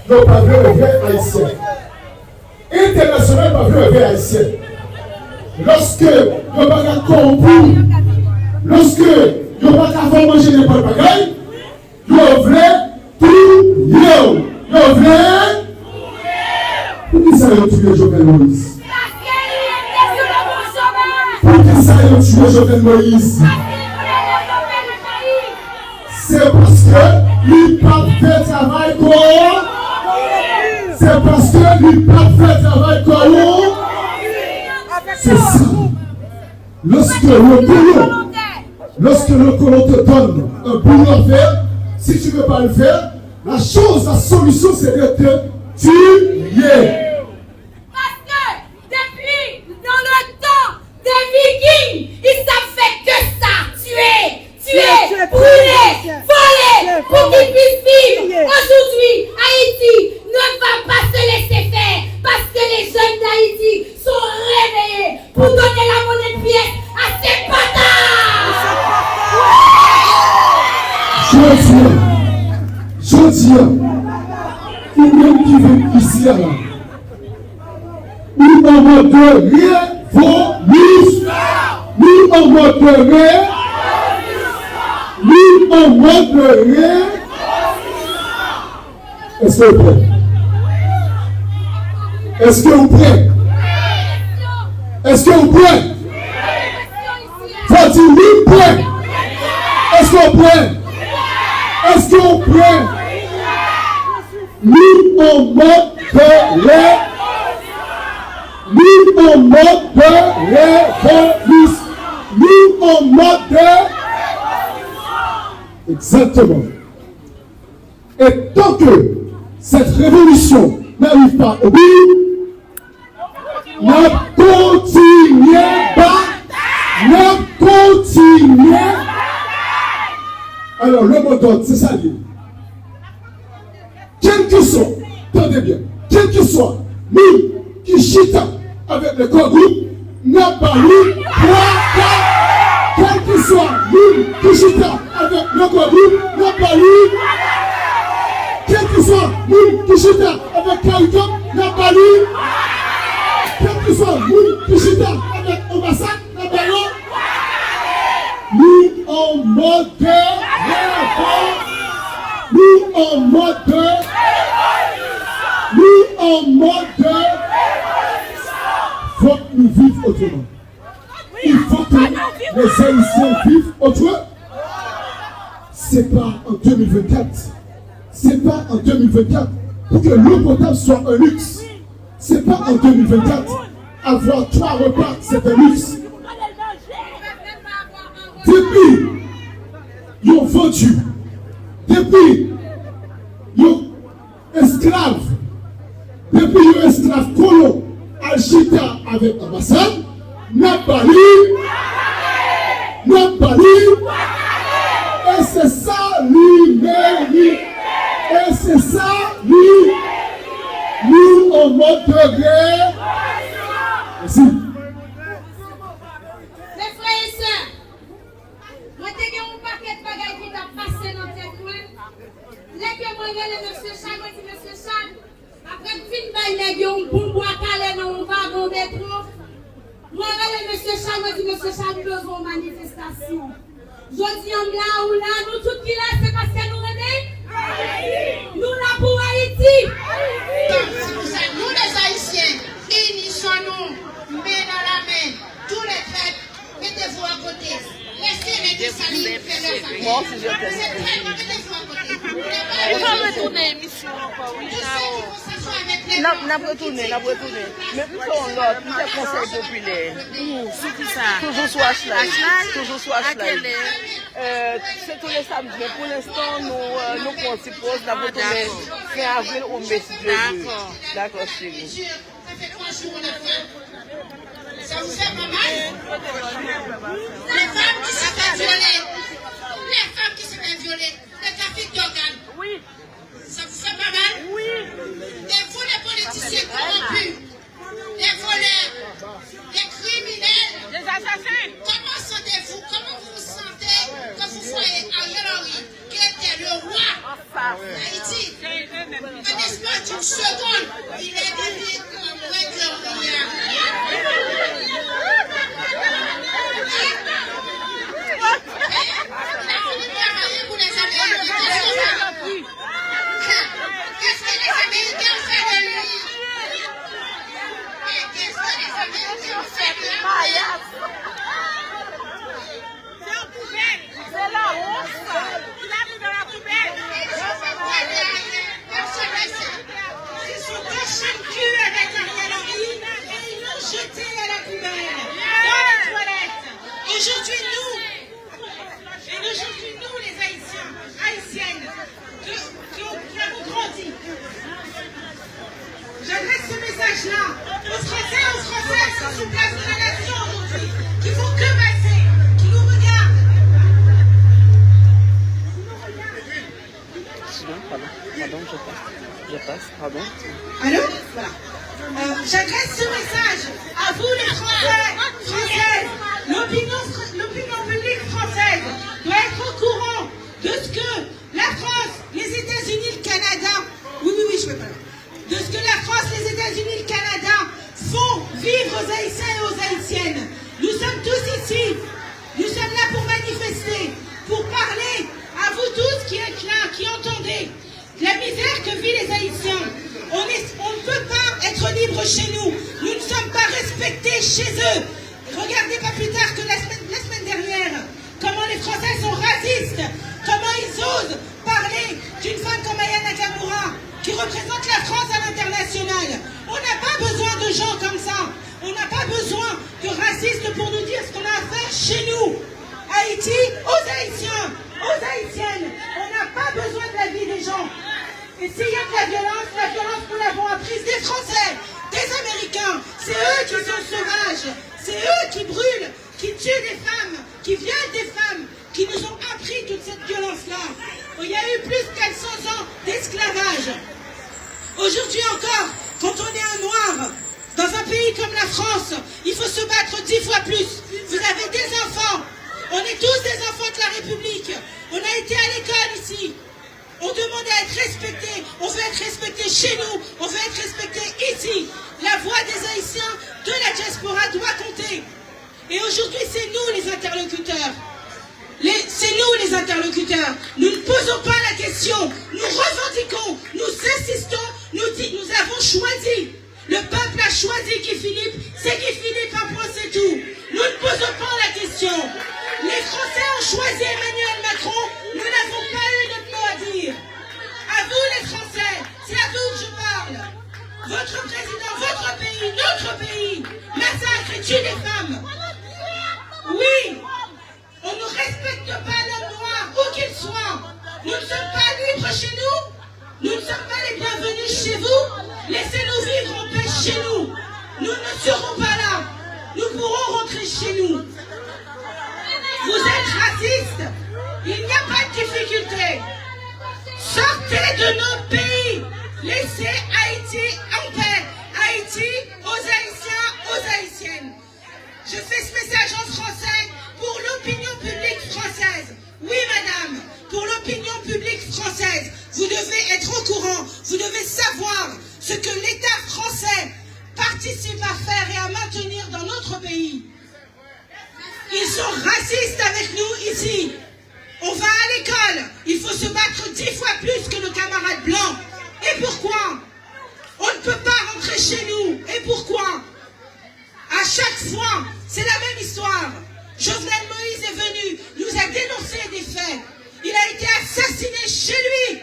nos pas vrai haïtien. International pas vrai haïtien. Lorsque nous pas compris, lorsque nous pas faire manger n'importe quoi, nous voulons tout yo. Nous voulons. Pour qui ça a tué Jovenel Moïse? Pour qui ça a tué Jovenel Moïse? C'est parce que lui pas fait travail comme. C'est parce que lui pas fait travail comme. C'est ça. Lorsque le colon te donne un boulot à faire, si tu ne veux pas le faire, la solution c'est de te tuer. Parce que depuis dans le temps des Vikings, ils savent faire que ça, tuer, brûler, voler, pour qu'ils puissent vivre. Aujourd'hui, Haïti ne va pas se laisser faire parce que les jeunes d'Haïti sont réveillés pour donner la monnaie de pièce à ces bâtards. Je dis, ou même qui vient ici là, nous en mode révolution, nous en mode révolution, nous en mode révolution. Est-ce que vous prêtez? Est-ce que vous prêtez? Est-ce que vous prêtez? Faut dire oui, prêt. Est-ce qu'on prêt? Est-ce qu'on prêt? Nous en mode révolution. Nous en mode révolution. Nous en mode exactement. Et tant que cette révolution n'arrive pas au bout, nous continuons Alors, le mot d'ordre, c'est ça. Quel que soit, tenez bien, quel que soit, nous qui chita avec le corps groupe, n'a pas eu quel que soit, nous qui chita avec le corps groupe, n'a pas eu quel que soit, nous qui chita avec Caricom, n'a pas eu quel que soit, nous qui chita avec Ambassade, n'a pas eu nous en mode nous en mode faut que nous vivions autrement. Il faut que les Haïtiens vivent autrement. C'est pas en 2024. C'est pas en 2024 pour que l'eau potable soit un luxe. C'est pas en 2024. Avoir 3 repas, c'est un luxe. Depuis, ils ont vendu. Depuis, ils ont esclaves. Depuis, ils ont esclaves colons. Alchita avec l'ambassade. N'a pas lu. Et c'est ça, lui, mérite. Et c'est ça, lui. Nous, en mode de guerre. Merci. Après fin bail yon pour boire calé dans un wagon métro. Moi monsieur Charles, moi dit monsieur Charles besoin manifestation. Jodi on là ou là nous tout qui là c'est parce que nous réveillons. Nous là pour Haïti. Nous les Haïtiens, unissons-nous, main dans la main, tous les traîtres, mettez-vous à côté. Laissez les dessaliers faire leurs affaires. Moi aussi je t'aime. C'est très bon, mettez-vous à côté. On va retourner l'émission encore, oui. N'a pas retourné. Mais pour l'autre, nous avons conseil populaire. Toujours sur Ashline. C'est tous les samedis. Mais pour l'instant, nous constituons la retourner fin avril au mai si Dieu veut. D'accord, chérie. Ça fait 3 jours on a fait. Ça vous fait pas mal? Les femmes qui se font violer, les trafics d'organes. Oui. Ça vous fait pas mal? Oui. Et vous les politiciens corrompus, les voleurs, les criminels, les assassins. Comment sentez-vous? Comment vous vous sentez quand vous voyez Ariel Henry, qui était le roi Haïti, en espace d'une seconde, il est dit comme qu'est-ce que les Américains font de lui? Qu'est-ce que les Américains font de lui? C'est en poubelle. C'est la honte. Il a mis dans la poubelle. Personne ne sait. Ils sont cachés le cul avec Ariel Henry et ils l'ont jeté à la poubelle. Dans les toilettes. Aujourd'hui, nous, les Haïtiens, Haïtiennes, qui avons grandi, j'adresse ce message-là aux Français, qui sont place de la nation aujourd'hui, qui font que passer, qui nous regardent. Allô? Voilà. J'adresse ce message à vous les Français, Françaises. L'opinion publique française doit être au courant de ce que la France, les États-Unis, le Canada, oui, je vais pas là. De ce que la France, les États-Unis, le Canada font vivre aux Haïtiens et aux Haïtiennes. Nous sommes tous ici. Nous sommes là pour manifester, pour parler à vous tous qui êtes là, qui entendez la misère que vivent les Haïtiens. On ne peut pas être libre chez nous. Nous ne sommes pas respectés chez eux. Regardez pas plus tard que la semaine dernière, comment les Français sont racistes, comment ils osent parler d'une femme comme Aya Nakamura, qui représente la France à l'international. On n'a pas besoin de gens comme ça. On n'a pas besoin de racistes pour nous dire ce qu'on a à faire chez nous. Haïti, aux Haïtiens, aux Haïtiennes, on n'a pas besoin de la vie des gens. Et s'il y a de la violence, nous l'avons apprise des Français, des Américains. C'est eux qui sont sauvages. C'est eux qui brûlent, qui tuent des femmes, qui violent des femmes, qui nous ont appris toute cette violence-là. Il y a eu plus de 400 ans d'esclavage. Aujourd'hui encore, quand on est un noir, dans un pays comme la France, il faut se battre 10 fois plus. Vous avez des enfants. On est tous des enfants de la République. On a été à l'école ici. On demande à être respecté. On veut être respecté chez nous. On veut être respecté ici. La voix des Haïtiens de la diaspora doit compter. Et aujourd'hui, c'est nous les interlocuteurs. C'est nous les interlocuteurs. Nous ne posons pas la question. Nous revendiquons. Nous insistons. Nous avons choisi. Le peuple a choisi Guy Philippe. C'est Guy Philippe, un point, c'est tout. Nous ne posons pas la question. Les Français ont choisi Emmanuel Macron. Nous n'avons pas eu notre mot à dire. À vous les Français, c'est à vous que je parle. Votre président, votre pays, notre pays, massacre et tue les femmes. Oui, on ne respecte pas l'homme noir, où qu'il soit. Nous ne sommes pas libres chez nous. Nous ne sommes pas les bienvenus chez vous. Laissez-nous vivre en paix chez nous. Nous ne serons pas là. Nous pourrons rentrer chez nous. Vous êtes racistes. Il n'y a pas de difficulté. Sortez de nos pays. Laissez Haïti en paix. Haïti aux Haïtiens, aux Haïtiennes. Je fais ce message en français pour l'opinion publique française. Oui, madame, pour l'opinion publique française. Vous devez être au courant. Vous devez savoir ce que l'État français participe à faire et à maintenir dans notre pays. Ils sont racistes avec nous ici. On va à l'école. Il faut se battre 10 fois plus que nos camarades blancs. Et pourquoi? On ne peut pas rentrer chez nous. Et pourquoi? À chaque fois, c'est la même histoire. Jovenel Moïse est venu, nous a dénoncé des faits. Il a été assassiné chez lui.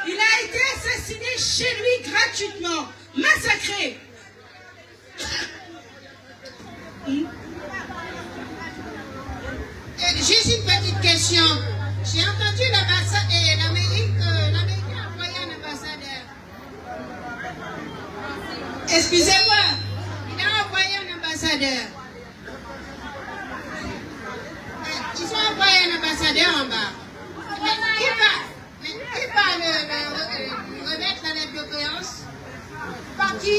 Il a été assassiné chez lui gratuitement, massacré. Juste une petite question. J'ai entendu l'Amérique a envoyé un ambassadeur. Excusez-moi, il a envoyé un ambassadeur. Ils ont envoyé un ambassadeur en bas. Mais qui va le remettre dans les biographies? Par qui?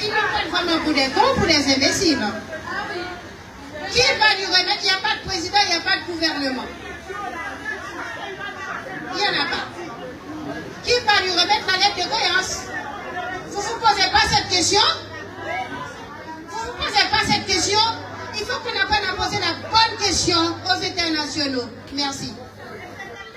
Ils nous prennent vraiment pour des cons, pour des imbéciles. Qui va lui remettre? Il n'y a pas de président, il n'y a pas de gouvernement. Il n'y en a pas. Qui va lui remettre la lettre de créance? Vous ne vous posez pas cette question? Vous ne vous posez pas cette question? Il faut qu'on apprenne à poser la bonne question aux internationaux. Merci.